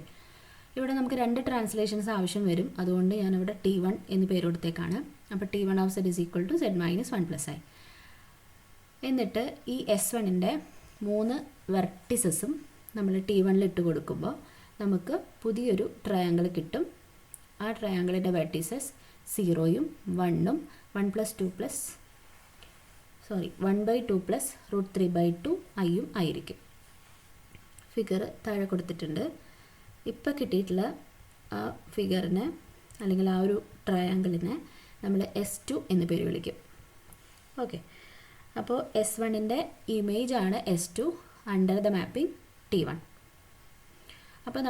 ഇവിടെ നമുക്ക് രണ്ട് ട്രാൻസ്ലേഷൻസ് ആവശ്യം വരും. അതുകൊണ്ട് ഞാനിവിടെ T1 എന്ന് പേര് കൊടുത്തേക്കാണ്. അപ്പോൾ T1 of z is equal to z minus 1+i. എന്നിട്ട് ഈ S1-ൻ്റെ 3 വെർട്ടിസസും നമ്മൾ T1-ൽ ഇട്ട് കൊടുക്കുമ്പോൾ നമുക്ക് പുതിയൊരു ട്രയാങ്കിൾ കിട്ടും. ആ ട്രയാങ്കിളിൻ്റെ വെർട്ടിസസ് 0-ഉം 1-ഉം 1/2 + √3/2 iയും ആയിരിക്കും. ഫിഗർ താഴെ കൊടുത്തിട്ടുണ്ട്. ഇപ്പോൾ കിട്ടിയിട്ടുള്ള ആ ഫിഗറിനെ അല്ലെങ്കിൽ ആ ഒരു ട്രയാങ്കിളിനെ നമ്മൾ S2 എന്ന് പേര് വിളിക്കും. ഓക്കെ, അപ്പോൾ S1-ൻ്റെ ഇമേജാണ് S2 under the mapping T1. അപ്പോൾ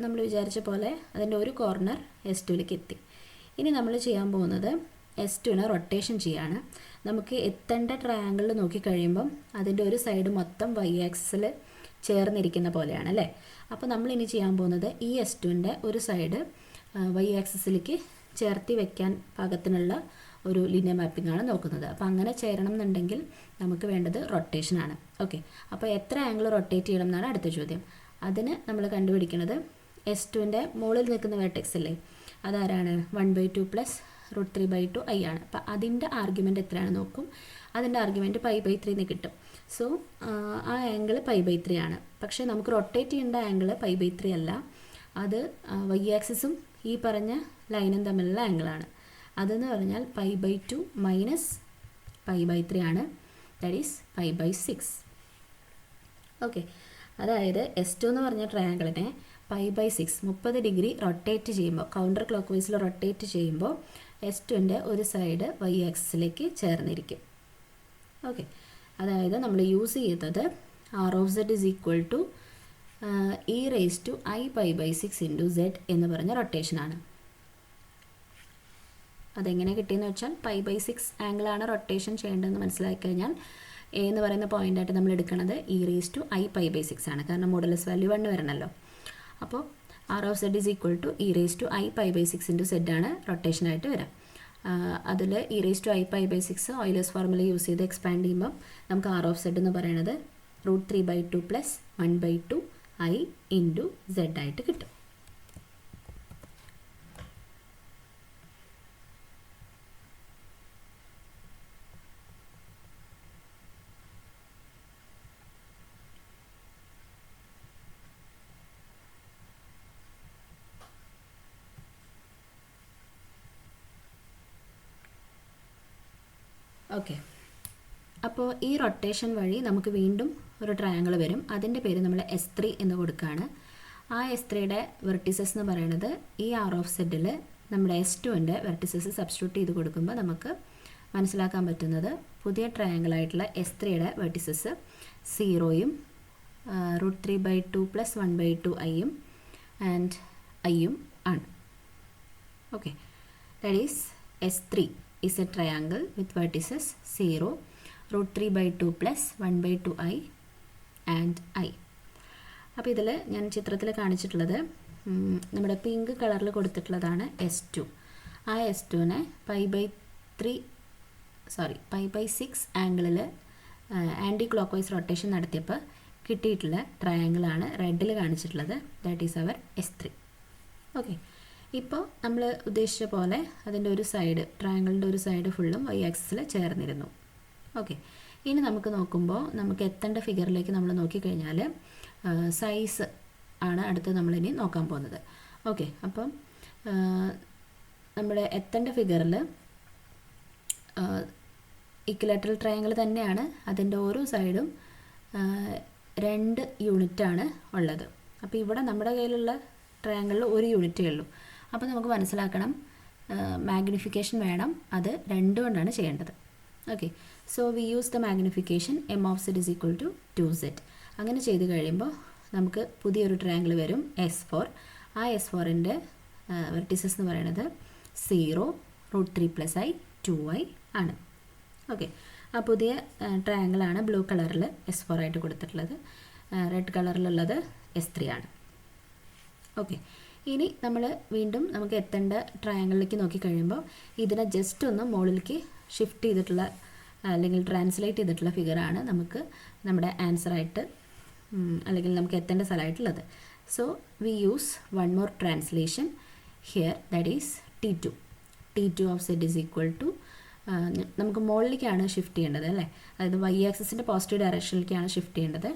നമ്മൾ വിചാരിച്ച പോലെ അതിൻ്റെ ഒരു കോർണർ S2-ലേക്ക് എത്തി. ഇനി നമ്മൾ ചെയ്യാൻ പോകുന്നത് S2-നെ റൊട്ടേഷൻ ചെയ്യാണ്. നമുക്ക് എത്തേണ്ട ട്രയാങ്കിളിൽ നോക്കിക്കഴിയുമ്പം അതിൻ്റെ ഒരു സൈഡ് മൊത്തം y ആക്സിസിൽ ചേർന്നിരിക്കുന്ന പോലെയാണ്, അല്ലേ? അപ്പോൾ നമ്മൾ ഇനി ചെയ്യാൻ പോകുന്നത് ഈ S2-ൻ്റെ ഒരു സൈഡ് y ആക്സിസിലേക്ക് ചേർത്തി വയ്ക്കാൻ പാകത്തിനുള്ള ഒരു ലീനിയർ മാപ്പിംഗ് ആണ് നോക്കുന്നത്. അപ്പോൾ അങ്ങനെ ചേരണം എന്നുണ്ടെങ്കിൽ നമുക്ക് വേണ്ടത് റൊട്ടേഷനാണ്. ഓക്കെ, അപ്പോൾ എത്ര ആംഗിൾ റൊട്ടേറ്റ് ചെയ്യണം എന്നാണ് അടുത്ത ചോദ്യം. അതിന് നമ്മൾ കണ്ടുപിടിക്കുന്നത് S2-ൻ്റെ മുകളിൽ നിൽക്കുന്ന വെർട്ടെക്സ് അല്ലേ, അതാരാണ്? 1/2 + √3/2 i ആണ്. അപ്പോൾ അതിൻ്റെ ആർഗ്യുമെൻറ്റ് എത്രയാണ് നോക്കും. അതിൻ്റെ ആർഗ്യുമെൻറ്റ് π/3 എന്ന് കിട്ടും. സോ ആ ആംഗിൾ π/3 ആണ്. പക്ഷേ നമുക്ക് റൊട്ടേറ്റ് ചെയ്യേണ്ട ആംഗിൾ π/3 അല്ല, അത് y ആക്സിസും ഈ പറഞ്ഞ ലൈനും തമ്മിലുള്ള ആംഗിളാണ്. അതെന്ന് പറഞ്ഞാൽ π/2 - π/3 ആണ്. That is π/6. ഓക്കെ, അതായത് S2 എന്ന് പറഞ്ഞ ട്രയാങ്കിളിനെ π/6 30 ഡിഗ്രി റൊട്ടേറ്റ് ചെയ്യുമ്പോൾ, കൗണ്ടർ ക്ലോക്ക് വൈസിൽ റൊട്ടേറ്റ് ചെയ്യുമ്പോൾ S2-ൻ്റെ ഒരു സൈഡ് y ആക്സിസിലേക്ക് ചേർന്നിരിക്കും. ഓക്കെ, അതായത് നമ്മൾ യൂസ് ചെയ്തത് R of z is equal to e⁻i⁻6 × z എന്ന് പറഞ്ഞ റൊട്ടേഷനാണ്. അതെങ്ങനെ കിട്ടിയെന്ന് വെച്ചാൽ π/6 ആംഗിളാണ് റൊട്ടേഷൻ ചെയ്യേണ്ടതെന്ന് മനസ്സിലാക്കി കഴിഞ്ഞാൽ എ എന്ന് പറയുന്ന പോയിൻ്റായിട്ട് നമ്മൾ എടുക്കുന്നത് e⁻i⁻6 ആണ്. കാരണം മോഡുലസ് വാല്യൂ 1 വരണമല്ലോ. അപ്പോൾ R of z is equal to e⁻i⁻6 × z ആണ് റൊട്ടേഷനായിട്ട് വരാം. അതിൽ e⁻i⁻6 ഓയിലേഴ്സ് ഫോർമുല യൂസ് ചെയ്ത് എക്സ്പാൻഡ് ചെയ്യുമ്പം നമുക്ക് R of z എന്ന് പറയുന്നത് √3/2 + 1/2 i × z ആയിട്ട് കിട്ടും. ഓക്കെ, അപ്പോൾ ഈ റൊട്ടേഷൻ വഴി നമുക്ക് വീണ്ടും ഒരു ട്രയാങ്കിൾ വരും. അതിൻ്റെ പേര് നമ്മൾ S3 എന്ന് കൊടുക്കുകയാണ്. ആ S3-യുടെ വെർട്ടിസസ് എന്ന് പറയുന്നത് ഈ R of z-ൽ നമ്മുടെ S2-ൻ്റെ വെർട്ടിസസ് സബ്സ്റ്റിറ്റ്യൂട്ട് ചെയ്ത് കൊടുക്കുമ്പോൾ നമുക്ക് മനസ്സിലാക്കാൻ പറ്റുന്നത് പുതിയ ട്രയാങ്കിളായിട്ടുള്ള S3-യുടെ വെർട്ടിസസ് 0-യും √3/2 + 1/2 iയും ആൻഡ് iയും ആണ്. Okay, that is S3 is a triangle with vertices 0, √3/2 + 1/2 i and i. അപ്പോൾ ഇതിൽ ഞാൻ ചിത്രത്തിൽ കാണിച്ചിട്ടുള്ളത് നമ്മുടെ പിങ്ക് കളറിൽ കൊടുത്തിട്ടുള്ളതാണ് S2. ആ S2നെ π/6 ആംഗിളിൽ ആൻറ്റി ക്ലോക്ക് വൈസ് റൊട്ടേഷൻ നടത്തിയപ്പോൾ കിട്ടിയിട്ടുള്ള ട്രയാങ്കിളാണ് റെഡിൽ കാണിച്ചിട്ടുള്ളത്. That is our S3. Okay, ഇപ്പോൾ നമ്മൾ ഉദ്ദേശിച്ച പോലെ അതിൻ്റെ ഒരു സൈഡ്, ട്രയാങ്കിളിൻ്റെ ഒരു സൈഡ് ഫുള്ളും y ആക്സിസിൽ ചേർന്നിരുന്നു. ഓക്കെ, ഇനി നമുക്ക് നോക്കുമ്പോൾ നമുക്ക് എത്തേണ്ട ഫിഗറിലേക്ക് നമ്മൾ നോക്കിക്കഴിഞ്ഞാൽ സൈസ് ആണ് അടുത്ത് നമ്മളിനി നോക്കാൻ പോകുന്നത്. ഓക്കെ, അപ്പം നമ്മുടെ എത്തേണ്ട ഫിഗറിൽ ഇക്വിലാറ്ററൽ ട്രയാങ്കിൾ തന്നെയാണ്. അതിൻ്റെ ഓരോ സൈഡും 2 യൂണിറ്റാണ് ഉള്ളത്. അപ്പോൾ ഇവിടെ നമ്മുടെ കയ്യിലുള്ള ട്രയാങ്കിളിൽ 1 യൂണിറ്റേ ഉള്ളൂ. അപ്പോൾ നമുക്ക് മനസ്സിലാക്കണം, മാഗ്നിഫിക്കേഷൻ വേണം, അത് 2 കൊണ്ടാണ് ചെയ്യേണ്ടത്. Okay, so we use the magnification m of z is equal to 2z. അങ്ങനെ ചെയ്ത് കഴിയുമ്പോൾ നമുക്ക് പുതിയൊരു ട്രയാങ്കിൾ വരും S4. ആ S4ൻ്റെ വെർട്ടിസസ് എന്ന് പറയുന്നത് 0, √3 + i, 2i ആണ്. ഓക്കെ, ആ പുതിയ ട്രയാങ്കിളാണ് ബ്ലൂ കളറിൽ S4 ആയിട്ട് കൊടുത്തിട്ടുള്ളത്. റെഡ് കളറിലുള്ളത് S3 ആണ്. ഓക്കെ, ഇനി നമ്മൾ വീണ്ടും നമുക്ക് എത്തേണ്ട ട്രയാങ്കിളിലേക്ക് നോക്കിക്കഴിയുമ്പോൾ ഇതിനെ ജസ്റ്റ് ഒന്ന് മുകളിലേക്ക് ഷിഫ്റ്റ് ചെയ്തിട്ടുള്ള അല്ലെങ്കിൽ ട്രാൻസ്ലേറ്റ് ചെയ്തിട്ടുള്ള ഫിഗറാണ് നമുക്ക് നമ്മുടെ ആൻസറായിട്ട് അല്ലെങ്കിൽ നമുക്ക് എത്തേണ്ട സ്ഥലമായിട്ടുള്ളത്. So we use one more translation here, that is T2 of z is equal to നമുക്ക് മുകളിലേക്കാണ് ഷിഫ്റ്റ് ചെയ്യേണ്ടത് അല്ലേ, അതായത് y ആക്സിസിൻ്റെ പോസിറ്റീവ് ഡയറക്ഷനിലേക്കാണ് ഷിഫ്റ്റ് ചെയ്യേണ്ടത്.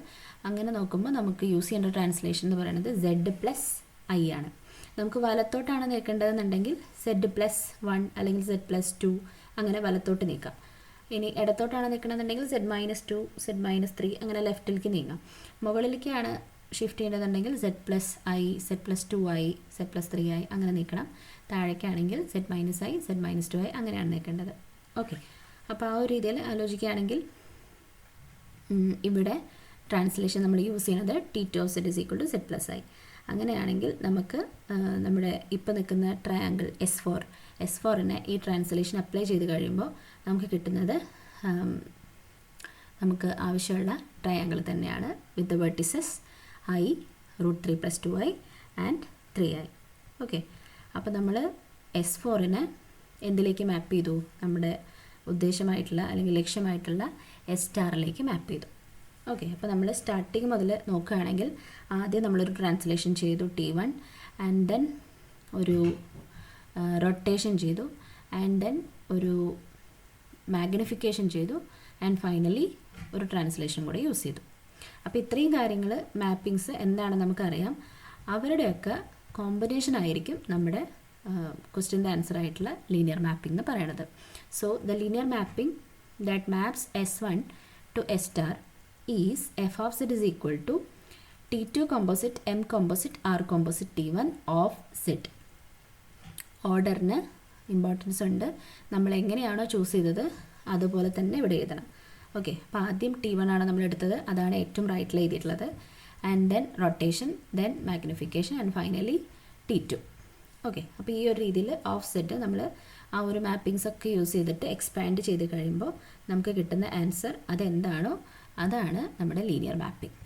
അങ്ങനെ നോക്കുമ്പോൾ നമുക്ക് യൂസ് ചെയ്യേണ്ട ട്രാൻസ്ലേഷൻ എന്ന് പറയുന്നത് z + i ആണ്. നമുക്ക് വലത്തോട്ടാണ് നീക്കേണ്ടതെന്നുണ്ടെങ്കിൽ z + 1 അല്ലെങ്കിൽ z + 2 അങ്ങനെ വലത്തോട്ട് നീക്കാം. ഇനി ഇടത്തോട്ടാണ് നിൽക്കണമെന്നുണ്ടെങ്കിൽ z - 2, z - 3 അങ്ങനെ ലെഫ്റ്റിലേക്ക് നീങ്ങാം. മുകളിലേക്കാണ് shift ചെയ്യേണ്ടതുണ്ടെങ്കിൽ z + i, z + 2i, z + 3i അങ്ങനെ നീക്കണം. താഴേക്കാണെങ്കിൽ z - i, z - 2i അങ്ങനെയാണ് നീക്കേണ്ടത്. ഓക്കെ, അപ്പോൾ ആ ഒരു രീതിയിൽ ആലോചിക്കുകയാണെങ്കിൽ ഇവിടെ ട്രാൻസ്ലേഷൻ നമ്മൾ യൂസ് ചെയ്യുന്നത് T2 of z is equal to z + i. അങ്ങനെയാണെങ്കിൽ നമുക്ക് നമ്മുടെ ഇപ്പോൾ നിൽക്കുന്ന ട്രയാങ്കിൾ S4നെ ഈ ട്രാൻസ്ലേഷൻ അപ്ലൈ ചെയ്ത് കഴിയുമ്പോൾ നമുക്ക് കിട്ടുന്നത് നമുക്ക് ആവശ്യമുള്ള ട്രയാങ്കിൾ തന്നെയാണ് with the vertices i, √3 + 2i and 3i. Okay, അപ്പോൾ നമ്മൾ S4നെ എന്തിലേക്ക് മാപ്പ് ചെയ്തു? നമ്മുടെ ഉദ്ദേശമായിട്ടുള്ള അല്ലെങ്കിൽ ലക്ഷ്യമായിട്ടുള്ള S*ലേക്ക് മാപ്പ് ചെയ്തു. ഓക്കെ, അപ്പോൾ നമ്മൾ സ്റ്റാർട്ടിങ് മുതൽ നോക്കുകയാണെങ്കിൽ ആദ്യം നമ്മളൊരു ട്രാൻസ്ലേഷൻ ചെയ്തു T1, ആൻഡ് ദെൻ ഒരു റൊട്ടേഷൻ ചെയ്തു, ആൻഡ് ദെൻ ഒരു മാഗ്നിഫിക്കേഷൻ ചെയ്തു, ആൻഡ് ഫൈനലി ഒരു ട്രാൻസ്ലേഷൻ കൂടെ യൂസ് ചെയ്തു. അപ്പോൾ ഇത്രയും കാര്യങ്ങൾ മാപ്പിങ്സ് എന്താണെന്ന് നമുക്കറിയാം. അവരുടെയൊക്കെ കോമ്പിനേഷൻ ആയിരിക്കും നമ്മുടെ ക്വസ്റ്റ്യൻ്റെ ആൻസർ ആയിട്ടുള്ള ലീനിയർ മാപ്പിംഗ് എന്ന് പറയുന്നത്. So the linear mapping that maps S1 to S* is f of z is equal to T2 composite, M composite, R composite, T1 of z. ഓർഡറിന് ഇമ്പോർട്ടൻസ് ഉണ്ട്. നമ്മൾ എങ്ങനെയാണോ ചൂസ് ചെയ്തത് അതുപോലെ തന്നെ ഇവിടെ എഴുതണം. ഓക്കെ, അപ്പോൾ ആദ്യം T1 ആണ് നമ്മൾ എടുത്തത്, അതാണ് ഏറ്റവും റൈറ്റിൽ എഴുതിയിട്ടുള്ളത്. And then rotation, then magnification, and finally T2. Okay, അപ്പോൾ ഈ ഒരു രീതിയിൽ ഓഫ് സെറ്റ് നമ്മൾ ആ ഒരു മാപ്പിങ്സ് ഒക്കെ യൂസ് ചെയ്തിട്ട് എക്സ്പാൻഡ് ചെയ്ത് കഴിയുമ്പോൾ നമുക്ക് കിട്ടുന്ന ആൻസർ അതെന്താണോ അതാണ് നമ്മുടെ ലീനിയർ മാപ്പിംഗ്.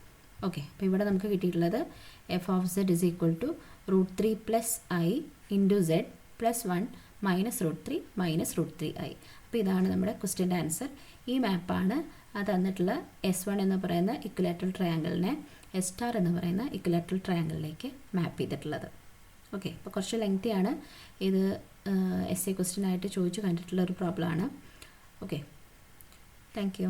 ഓക്കെ, അപ്പോൾ ഇവിടെ നമുക്ക് കിട്ടിയിട്ടുള്ളത് f of z is equal to √3 + i into z + 1 - √3 - √3i. അപ്പോൾ ഇതാണ് നമ്മുടെ ക്വസ്റ്റ്യൻ്റെ ആൻസർ. ഈ മാപ്പാണ് അത് തന്നിട്ടുള്ള S1 എന്ന് പറയുന്ന ഇക്വിലാറ്ററൽ ട്രയാങ്കിളിനെ S* എന്ന് പറയുന്ന ഇക്വിലാറ്ററൽ ട്രയാങ്കിളിലേക്ക് മാപ്പ് ചെയ്തിട്ടുള്ളത്. ഓക്കെ, അപ്പോൾ കുറച്ച് ലെങ്തിയാണ് ഇത്. essay ക്വസ്റ്റ്യൻ ആയിട്ട് ചോദിച്ചു കണ്ടിട്ടുള്ള ഒരു പ്രോബ്ലമാണ്. Okay, thank U.